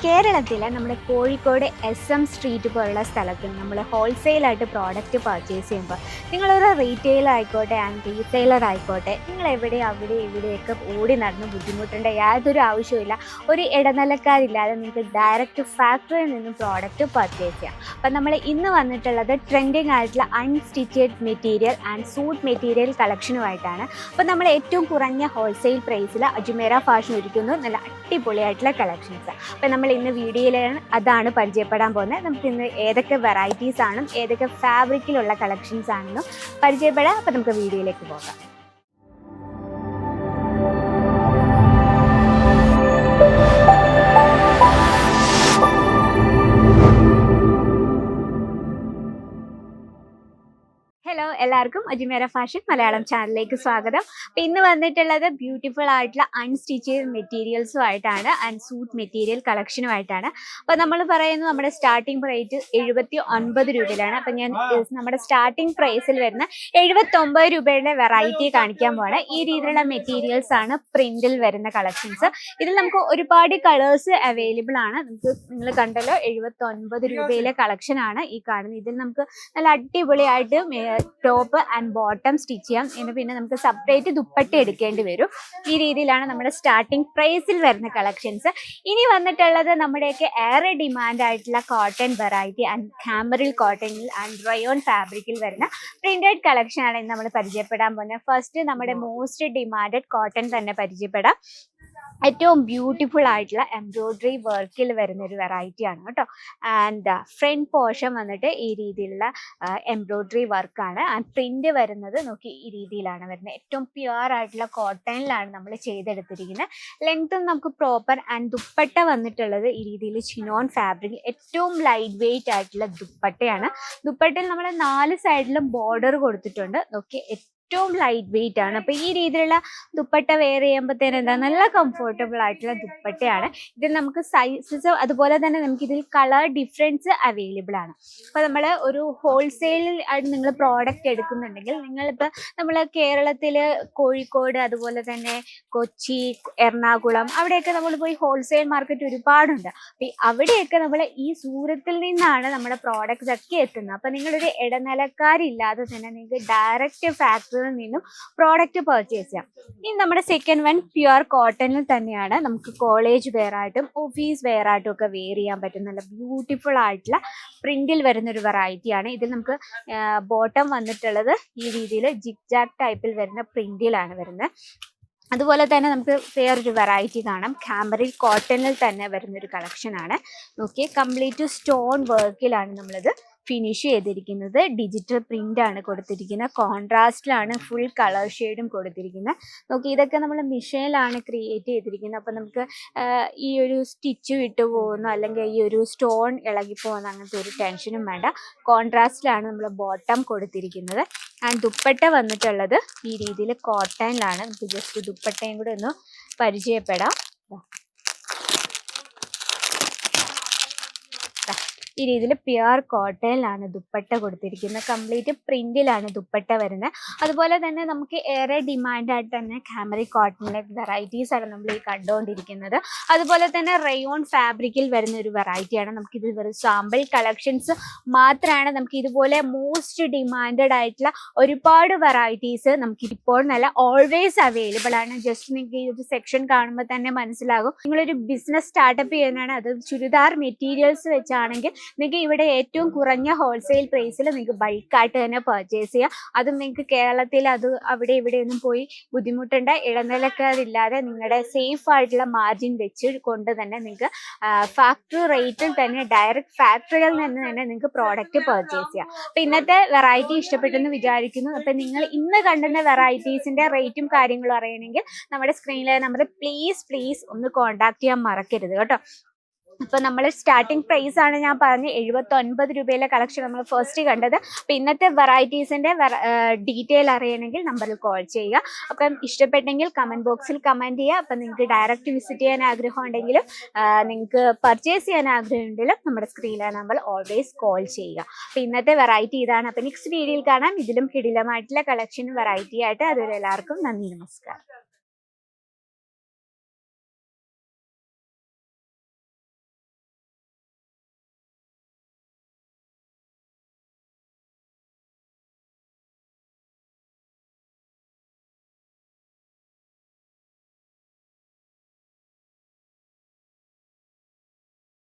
കേരളത്തിലെ നമ്മുടെ Kozhikode SM street പോലുള്ള സ്ഥലത്ത് നമ്മൾ ഹോൾസെയിലായിട്ട് പ്രോഡക്റ്റ് പർച്ചേസ് ചെയ്യുമ്പോൾ നിങ്ങളൊരു റീറ്റെയിൽ ആയിക്കോട്ടെ ആൻഡ് റീറ്റെയിലർ ആയിക്കോട്ടെ, നിങ്ങൾ എവിടെ അവിടെ ഇവിടെയൊക്കെ ഓടി നടന്ന് ബുദ്ധിമുട്ടേണ്ട യാതൊരു ആവശ്യമില്ല. ഒരു ഇടനിലക്കാരില്ലാതെ നിങ്ങൾക്ക് ഡയറക്റ്റ് ഫാക്ടറിയിൽ നിന്നും പ്രോഡക്റ്റ് പർച്ചേസ് ചെയ്യാം. അപ്പം നമ്മൾ ഇന്ന് വന്നിട്ടുള്ളത് ട്രെൻഡിങ് ആയിട്ടുള്ള unstitched material and suit material കളക്ഷനുമായിട്ടാണ്. അപ്പോൾ നമ്മൾ ഏറ്റവും കുറഞ്ഞ ഹോൾസെയിൽ പ്രൈസിൽ അജ്മേര ഫാഷൻ ഒരുക്കുന്നു നല്ല അടിപൊളിയായിട്ടുള്ള കളക്ഷൻസ്. അപ്പം നമ്മൾ ഇന്ന് വീഡിയോയിലാണ് അതാണ് പരിചയപ്പെടാൻ പോകുന്നത്. നമുക്ക് ഇന്ന് ഏതൊക്കെ വെറൈറ്റീസ് ആണ്, ഏതൊക്കെ ഫാബ്രിക്കിലുള്ള കളക്ഷൻസ് ആണെന്നും പരിചയപ്പെടാം. അപ്പം നമുക്ക് വീഡിയോയിലേക്ക് പോകാം. ഹലോ, എല്ലാവർക്കും അജ്മേര ഫാഷൻ മലയാളം ചാനലിലേക്ക് സ്വാഗതം. അപ്പം ഇന്ന് വന്നിട്ടുള്ളത് ബ്യൂട്ടിഫുൾ ആയിട്ടുള്ള അൺസ്റ്റിച്ചഡ് മെറ്റീരിയൽസും ആയിട്ടാണ് ആൻഡ് സൂട്ട് മെറ്റീരിയൽ കളക്ഷനുമായിട്ടാണ്. അപ്പോൾ നമ്മൾ പറയുന്നത് നമ്മുടെ സ്റ്റാർട്ടിംഗ് പ്രൈസ് 79 രൂപയിലാണ്. അപ്പം ഞാൻ നമ്മുടെ സ്റ്റാർട്ടിംഗ് പ്രൈസിൽ വരുന്ന 79 രൂപയുടെ വെറൈറ്റി കാണിക്കാൻ പോവാണ്. ഈ രീതിയിലുള്ള മെറ്റീരിയൽസ് ആണ് പ്രിന്റിൽ വരുന്ന കളക്ഷൻസ്. ഇതിൽ നമുക്ക് ഒരുപാട് കളേഴ്സ് അവൈലബിൾ ആണ്. നമുക്ക് നിങ്ങൾ കണ്ടല്ലോ 79 രൂപയിലെ കളക്ഷൻ ആണ് ഈ കാണുന്നത്. ഇതിൽ നമുക്ക് നല്ല അടിപൊളിയായിട്ട് ടോപ്പ് ആൻഡ് ബോട്ടം സ്റ്റിച്ച് ചെയ്യാം. പിന്നെ നമുക്ക് സെപ്പറേറ്റ് ദുപ്പട്ട എടുക്കേണ്ടി വരും. ഈ രീതിയിലാണ് നമ്മുടെ സ്റ്റാർട്ടിംഗ് പ്രൈസിൽ വരുന്ന കളക്ഷൻസ്. ഇനി വന്നിട്ടുള്ളത് നമ്മുടെയൊക്കെ ഏറെ ഡിമാൻഡ് ആയിട്ടുള്ള കോട്ടൺ വെറൈറ്റി ആൻഡ് കാമറിൽ കോട്ടണിൽ ആൻഡ് റയോൺ ഫാബ്രിക്കിൽ വരുന്ന പ്രിന്റഡ് കളക്ഷൻ ആണ് ഇന്ന് നമ്മൾ പരിചയപ്പെടാൻ പോകുന്നത്. ഫസ്റ്റ് നമ്മുടെ മോസ്റ്റ് ഡിമാൻഡഡ് കോട്ടൺ തന്നെ പരിചയപ്പെടാം. ഏറ്റവും ബ്യൂട്ടിഫുൾ ആയിട്ടുള്ള എംബ്രോയിഡറി വർക്കിൽ വരുന്ന ഒരു വെറൈറ്റി ആണ് കേട്ടോ. ആൻഡ് ഫ്രണ്ട് പോർഷൻ വന്നിട്ട് ഈ രീതിയിലുള്ള എംബ്രോയിഡറി വർക്കാണ്. ആൻഡ് പ്രിന്റ് വരുന്നത് നോക്കി ഈ രീതിയിലാണ് വരുന്നത്. ഏറ്റവും പ്യുവർ ആയിട്ടുള്ള കോട്ടണിലാണ് നമ്മൾ ചെയ്തെടുത്തിരിക്കുന്നത്. ലെങ്ത്തും നമുക്ക് പ്രോപ്പർ. ആൻഡ് ദുപ്പട്ട വന്നിട്ടുള്ളത് ഈ രീതിയിൽ ചിനോൺ ഫാബ്രിക് ഏറ്റവും ലൈറ്റ് വെയിറ്റ് ആയിട്ടുള്ള ദുപ്പട്ടയാണ്. ദുപ്പട്ടയിൽ നമ്മൾ 4 സൈഡിലും ബോർഡർ കൊടുത്തിട്ടുണ്ട്. നോക്കി ഏറ്റവും ലൈറ്റ് വെയിറ്റ് ആണ്. അപ്പോൾ ഈ രീതിയിലുള്ള ദുപ്പട്ട വെയർ ചെയ്യുമ്പോഴത്തേനും എന്താ നല്ല കംഫർട്ടബിൾ ആയിട്ടുള്ള ദുപ്പട്ടയാണ്. ഇതിൽ നമുക്ക് സൈസസ് അതുപോലെ തന്നെ നമുക്ക് ഇതിൽ കളർ ഡിഫറൻസ് അവൈലബിൾ ആണ്. അപ്പോൾ നമ്മൾ ഒരു ഹോൾസെയിൽ ആയിട്ട് നിങ്ങൾ പ്രോഡക്റ്റ് എടുക്കുന്നുണ്ടെങ്കിൽ നിങ്ങളിപ്പോൾ നമ്മൾ കേരളത്തിൽ കോഴിക്കോട് അതുപോലെ തന്നെ കൊച്ചി, എറണാകുളം അവിടെയൊക്കെ നമ്മൾ പോയി ഹോൾസെയിൽ മാർക്കറ്റ് ഒരുപാടുണ്ട്. അപ്പോൾ അവിടെയൊക്കെ നമ്മൾ ഈ സൂരത്തിൽ നിന്നാണ് നമ്മുടെ പ്രോഡക്റ്റ്സ് ഒക്കെ എത്തുന്നത്. അപ്പോൾ നിങ്ങളൊരു ഇടനിലക്കാരില്ലാതെ തന്നെ നിങ്ങൾക്ക് ഡയറക്റ്റ് ഫാക്ടറി നിന്നും പ്രോഡക്റ്റ് പർച്ചേസ് ചെയ്യാം. ഇനി നമ്മുടെ സെക്കൻഡ് വൺ പ്യുവർ കോട്ടണിൽ തന്നെയാണ്. നമുക്ക് കോളേജ് വെയർ ആയിട്ടും ഓഫീസ് വെയർ ആയിട്ടും ഒക്കെ വെയർ ചെയ്യാൻ പറ്റും. നല്ല ബ്യൂട്ടിഫുൾ ആയിട്ടുള്ള പ്രിന്റിൽ വരുന്ന ഒരു വെറൈറ്റിയാണ്. ഇതിൽ നമുക്ക് ബോട്ടം വന്നിട്ടുള്ളത് ഈ രീതിയിൽ ജിഗ്ജാഗ് ടൈപ്പിൽ വരുന്ന പ്രിന്റിലാണ് വരുന്നത്. അതുപോലെ തന്നെ നമുക്ക് വേറൊരു വെറൈറ്റി കാണാം. കാമറിൽ കോട്ടണിൽ തന്നെ വരുന്നൊരു കളക്ഷനാണ്. നോക്കിയേ, കംപ്ലീറ്റ് സ്റ്റോൺ വർക്കിലാണ് നമ്മളിത് ഫിനിഷ് ചെയ്തിരിക്കുന്നത്. ഡിജിറ്റൽ പ്രിന്റ് ആണ് കൊടുത്തിരിക്കുന്നത്. കോൺട്രാസ്റ്റിലാണ് ഫുൾ കളർ ഷെയ്ഡും കൊടുത്തിരിക്കുന്നത്. നോക്കി, ഇതൊക്കെ നമ്മൾ മിഷീനിലാണ് ക്രിയേറ്റ് ചെയ്തിരിക്കുന്നത്. അപ്പം നമുക്ക് ഈ ഒരു സ്റ്റിച്ച് വിട്ടു പോകുന്നു അല്ലെങ്കിൽ ഈ ഒരു സ്റ്റോൺ ഇളകി പോകുന്ന അങ്ങനത്തെ ഒരു ടെൻഷനും വേണ്ട. കോൺട്രാസ്റ്റിലാണ് നമ്മൾ ബോട്ടം കൊടുത്തിരിക്കുന്നത്. ആൻഡ് ദുപ്പട്ട വന്നിട്ടുള്ളത് ഈ രീതിയിൽ കോട്ടണിലാണ്. നമുക്ക് ജസ്റ്റ് ദുപ്പട്ടയും കൂടെ ഒന്ന് പരിചയപ്പെടാം. ഈ രീതിയിൽ പ്യുവർ കോട്ടണിലാണ് ദുപ്പട്ട കൊടുത്തിരിക്കുന്നത്. കംപ്ലീറ്റ് പ്രിന്റിലാണ് ദുപ്പട്ട വരുന്നത്. അതുപോലെ തന്നെ നമുക്ക് ഏറെ ഡിമാൻഡായിട്ട് തന്നെ കാമറി കോട്ടണിലെ വെറൈറ്റീസ് ആണ് നമ്മൾ ഈ കണ്ടുകൊണ്ടിരിക്കുന്നത്. അതുപോലെ തന്നെ റയോൺ ഫാബ്രിക്കിൽ വരുന്ന ഒരു വെറൈറ്റിയാണ്. നമുക്കിത് വെറും സാമ്പിൾ കളക്ഷൻസ് മാത്രമാണ്. നമുക്ക് ഇതുപോലെ മോസ്റ്റ് ഡിമാൻഡഡ് ആയിട്ടുള്ള ഒരുപാട് വെറൈറ്റീസ് നമുക്ക് ഇപ്പോൾ നല്ല ഓൾവേസ് അവൈലബിൾ ആണ്. ജസ്റ്റ് നിങ്ങൾക്ക് ഈ ഒരു സെക്ഷൻ കാണുമ്പോൾ തന്നെ മനസ്സിലാകും നിങ്ങളൊരു ബിസിനസ് സ്റ്റാർട്ടപ്പ് ചെയ്യുന്നതാണ്. അത് ചുരിദാർ മെറ്റീരിയൽസ് വെച്ചാണെങ്കിൽ നിങ്ങൾക്ക് ഇവിടെ ഏറ്റവും കുറഞ്ഞ ഹോൾസെയിൽ പ്രൈസിൽ നിങ്ങൾക്ക് ബൾക്കായിട്ട് തന്നെ പർച്ചേസ് ചെയ്യാം. അതും നിങ്ങൾക്ക് കേരളത്തിൽ അത് അവിടെ ഇവിടെയൊന്നും പോയി ബുദ്ധിമുട്ടേണ്ട, ഇടനിലക്കാരില്ലാതെ നിങ്ങളുടെ സേഫ് ആയിട്ടുള്ള മാർജിൻ വെച്ച് കൊണ്ട് തന്നെ നിങ്ങൾക്ക് ഫാക്ടറി റേറ്റിൽ തന്നെ ഡയറക്റ്റ് ഫാക്ടറിയിൽ നിന്ന് തന്നെ നിങ്ങൾക്ക് പ്രോഡക്റ്റ് പർച്ചേസ് ചെയ്യാം. അപ്പം ഇന്നത്തെ വെറൈറ്റി ഇഷ്ടപ്പെട്ടെന്ന് വിചാരിക്കുന്നു. അപ്പം നിങ്ങൾ ഇന്ന് കണ്ടുന്ന വെറൈറ്റീസിൻ്റെ റേറ്റും കാര്യങ്ങളും അറിയണമെങ്കിൽ നമ്മുടെ സ്ക്രീനിലെ നമ്പർ പ്ലീസ് ഒന്ന് കോൺടാക്ട് ചെയ്യാൻ മറക്കരുത് കേട്ടോ. അപ്പോൾ നമ്മൾ സ്റ്റാർട്ടിംഗ് പ്രൈസ് ആണ് ഞാൻ പറഞ്ഞ് 79 രൂപയിലെ കളക്ഷൻ നമ്മൾ ഫസ്റ്റ് കണ്ടത്. അപ്പോൾ ഇന്നത്തെ വെറൈറ്റീസിൻ്റെ ഡീറ്റെയിൽ അറിയണമെങ്കിൽ നമ്പറിൽ കോൾ ചെയ്യുക. അപ്പം ഇഷ്ടപ്പെട്ടെങ്കിൽ കമൻറ്റ് ബോക്സിൽ കമൻറ്റ് ചെയ്യുക. അപ്പം നിങ്ങൾക്ക് ഡയറക്റ്റ് വിസിറ്റ് ചെയ്യാൻ ആഗ്രഹം ഉണ്ടെങ്കിലും നിങ്ങൾക്ക് പർച്ചേസ് ചെയ്യാൻ ആഗ്രഹം ഉണ്ടെങ്കിലും നമ്മുടെ സ്ക്രീനിലെ നമ്പർ ഓൾവേസ് കോൾ ചെയ്യുക. അപ്പോൾ ഇന്നത്തെ വെറൈറ്റി ഇതാണ്. അപ്പോൾ നെക്സ്റ്റ് വീഡിയോയിൽ കാണാം ഇതിലും കിടിലമായിട്ടുള്ള കളക്ഷനും വെറൈറ്റി ആയിട്ട്. അതുവരെ എല്ലാവർക്കും നന്ദി, നമസ്കാരം.